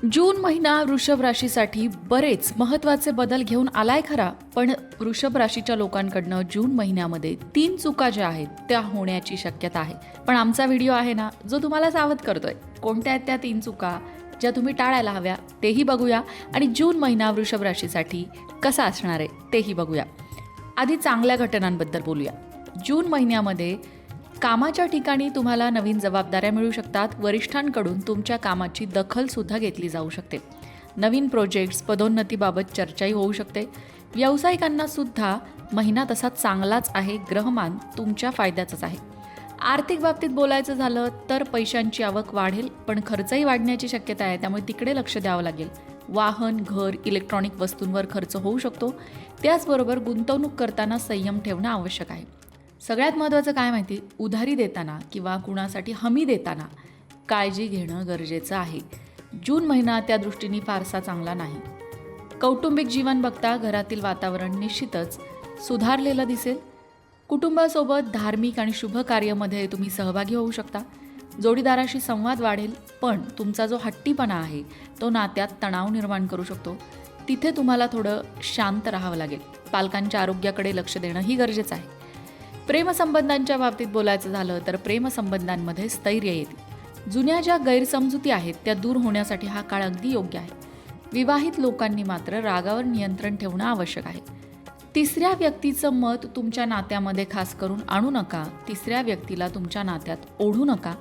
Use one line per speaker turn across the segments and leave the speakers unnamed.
जून महिना वृषभ राशीसाठी बरेच महत्त्वाचे बदल घेऊन आलाय खरा, पण वृषभ राशीच्या लोकांकडनं जून महिन्यामध्ये 3 चुका ज्या आहेत त्या होण्याची शक्यता आहे. पण आमचा व्हिडिओ आहे ना, जो तुम्हाला सावध करतोय. कोणत्या आहेत त्या 3 चुका ज्या तुम्ही टाळायला हव्या तेही बघूया आणि जून महिना वृषभ राशीसाठी कसा असणार आहे तेही बघूया. आधी चांगल्या घटनांबद्दल बोलूया. जून महिन्यामध्ये कामाच्या ठिकाणी तुम्हाला नवीन जबाबदाऱ्या मिळू शकतात. वरिष्ठांकडून तुमच्या कामाची दखलसुद्धा घेतली जाऊ शकते. नवीन प्रोजेक्ट्स, पदोन्नतीबाबत चर्चाही होऊ शकते. व्यावसायिकांना सुद्धा महिना तसा चांगलाच आहे. ग्रहमान तुमच्या फायद्याचंच आहे. आर्थिक बाबतीत बोलायचं झालं तर पैशांची आवक वाढेल, पण खर्चही वाढण्याची शक्यता आहे. त्यामुळे तिकडे लक्ष द्यावं लागेल. वाहन, घर, इलेक्ट्रॉनिक वस्तूंवर खर्च होऊ शकतो. त्याचबरोबर गुंतवणूक करताना संयम ठेवणं आवश्यक आहे. सगळ्यात महत्त्वाचं काय माहिती, उधारी देताना किंवा कुणासाठी हमी देताना काळजी घेणं गरजेचं आहे. जून महिना त्या दृष्टीने फारसा चांगला नाही. कौटुंबिक जीवन बघता घरातील वातावरण निश्चितच सुधारलेलं दिसेल. कुटुंबासोबत धार्मिक आणि शुभ कार्यामध्ये तुम्ही सहभागी होऊ शकता. जोडीदाराशी संवाद वाढेल, पण तुमचा जो हट्टीपणा आहे तो नात्यात तणाव निर्माण करू शकतो. तिथे तुम्हाला थोडं शांत राहावं लागेल. पालकांच्या आरोग्याकडे लक्ष देणंही गरजेचं आहे. प्रेमसंबंधांच्या बाबतीत बोलायचं झालं तर प्रेमसंबंधांमध्ये स्थैर्य येते. जुन्या ज्या गैरसमजुती आहेत त्या दूर होण्यासाठी हा काळ अगदी योग्य आहे. विवाहित लोकांनी मात्र रागावर नियंत्रण ठेवणं आवश्यक आहे. तिसऱ्या व्यक्तीचं मत तुमच्या नात्यामध्ये खास करून आणू नका. तिसऱ्या व्यक्तीला तुमच्या नात्यात ओढू नका.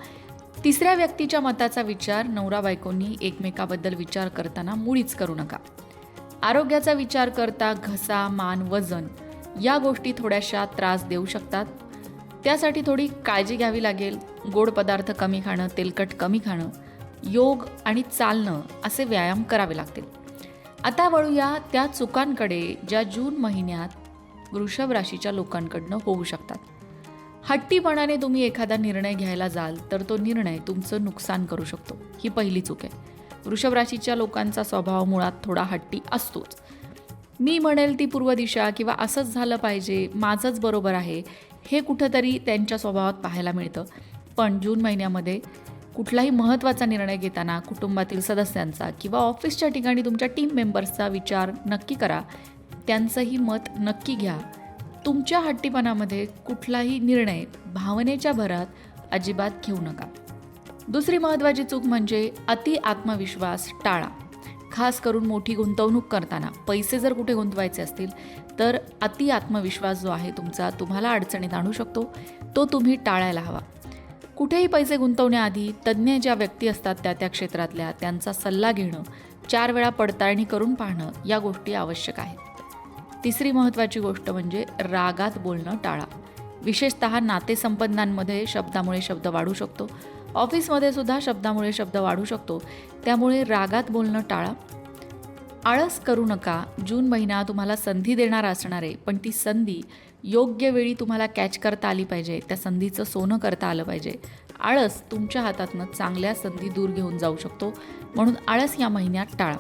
तिसऱ्या व्यक्तीच्या मताचा विचार नवरा बायकोंनी एकमेकाबद्दल विचार करताना मुळीच करू नका. आरोग्याचा विचार करता घसा, मान, वजन या गोष्टी थोड्याशा त्रास देऊ शकतात. त्यासाठी थोडी काळजी घ्यावी लागेल. गोड पदार्थ कमी खाणं, तेलकट कमी खाणं, योग आणि चालणं असे व्यायाम करावे लागतील. आता वळूया त्या चुकांकडे ज्या जून महिन्यात वृषभ राशीच्या लोकांकडनं होऊ शकतात. हट्टीपणाने तुम्ही एखादा निर्णय घ्यायला जाल तर तो निर्णय तुमचं नुकसान करू शकतो. ही पहिली चूक आहे. वृषभ राशीच्या लोकांचा स्वभाव मुळात थोडा हट्टी असतोच. मी म्हणेल ती पूर्व दिशा किंवा असंच झालं पाहिजे, माझंच बरोबर आहे, हे कुठंतरी त्यांच्या स्वभावात पाहायला मिळतं. पण जून महिन्यामध्ये कुठलाही महत्त्वाचा निर्णय घेताना कुटुंबातील सदस्यांचा किंवा ऑफिसच्या ठिकाणी तुमच्या टीम मेंबर्सचा विचार नक्की करा. त्यांचंही मत नक्की घ्या. तुमच्या हट्टीपणामध्ये कुठलाही निर्णय भावनेच्या भरात अजिबात घेऊ नका. दुसरी महत्त्वाची चूक म्हणजे अति आत्मविश्वास टाळा. खास करून मोठी गुंतवणूक करताना पैसे जर कुठे गुंतवायचे असतील तर अति आत्मविश्वास जो आहे तुमचा तुम्हाला अडचणीत आणू शकतो. तो तुम्ही टाळायला हवा. कुठेही पैसे गुंतवण्याआधी तज्ज्ञ ज्या व्यक्ती असतात त्या क्षेत्रातल्या त्यांचा सल्ला घेणं, 4 वेळा पडताळणी करून पाहणं या गोष्टी आवश्यक आहेत. तिसरी महत्त्वाची गोष्ट म्हणजे रागात बोलणं टाळा. विशेषतः नातेसंबंधांमध्ये शब्दामुळे शब्द वाढू शकतो. ऑफिसमध्ये सुद्धा शब्दामुळे शब्द वाढू शकतो. त्यामुळे रागात बोलणं टाळा. आळस करू नका. जून महिना तुम्हाला संधी देणारा असणार आहे, पण ती संधी योग्य वेळी तुम्हाला कॅच करता आली पाहिजे. त्या संधीचं सोनं करता आलं पाहिजे. आळस तुमच्या हातातनं चांगल्या संधी दूर घेऊन जाऊ शकतो. म्हणून आळस या महिन्यात टाळा.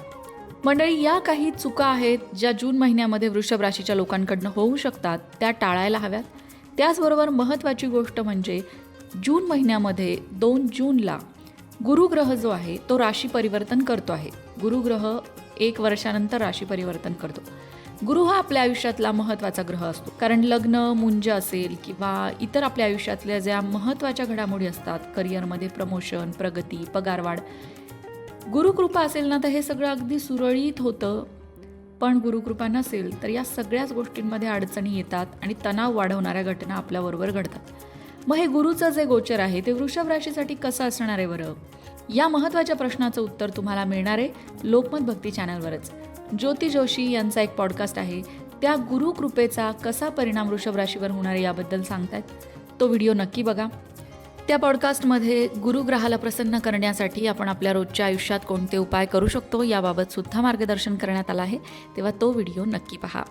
मंडळी, या काही चुका आहेत ज्या जून महिन्यामध्ये वृषभ राशीच्या लोकांकडनं होऊ शकतात, त्या टाळायला हव्यात. त्याचबरोबर महत्त्वाची गोष्ट म्हणजे जून महिन्यामध्ये 2 जूनला गुरुग्रह जो आहे तो राशी परिवर्तन करतो आहे. गुरुग्रह 1 वर्षानंतर राशी परिवर्तन करतो. गुरु हा आपल्या आयुष्यातला महत्त्वाचा ग्रह असतो. कारण लग्न, मुंज असेल किंवा इतर आपल्या आयुष्यातल्या ज्या महत्त्वाच्या घडामोडी असतात, करिअरमध्ये प्रमोशन, प्रगती, पगारवाढ, गुरुकृपा असेल ना तर हे सगळं अगदी सुरळीत होतं. पण गुरुकृपा नसेल तर या सगळ्याच गोष्टींमध्ये अडचणी येतात आणि तणाव वाढवणाऱ्या घटना आपल्याबरोबर घडतात. मग हे गुरुचं जे गोचर आहे ते वृषभ राशीसाठी कसं असणार आहे बरं? या महत्त्वाच्या प्रश्नाचं उत्तर तुम्हाला मिळणार आहे लोकमत भक्ती चॅनलवरच. ज्योती जोशी यांचा एक पॉडकास्ट आहे. त्या गुरुकृपेचा कसा परिणाम वृषभ राशीवर होणार आहे याबद्दल सांगतायत. तो व्हिडिओ नक्की बघा. त्या पॉडकास्टमध्ये गुरुग्रहाला प्रसन्न करण्यासाठी आपण आपल्या रोजच्या आयुष्यात कोणते उपाय करू शकतो याबाबत सुद्धा मार्गदर्शन करण्यात आलं आहे. तेव्हा तो व्हिडिओ नक्की पहा.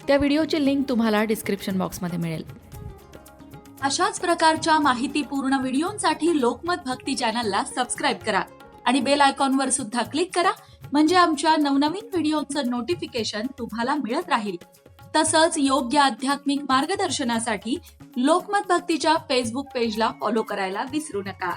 त्या व्हिडिओची लिंक तुम्हाला डिस्क्रिप्शन बॉक्समध्ये मिळेल.
अशाच प्रकारच्या माहितीपूर्ण व्हिडिओंसाठी लोकमत भक्ती चॅनलला सबस्क्राईब करा आणि बेल आयकॉनवर सुद्धा क्लिक करा. म्हणजे आमच्या नवनवीन व्हिडिओचं नोटिफिकेशन तुम्हाला मिळत राहील. तसंच योग्य आध्यात्मिक मार्गदर्शनासाठी लोकमत भक्तीच्या फेसबुक पेजला फॉलो करायला विसरू नका.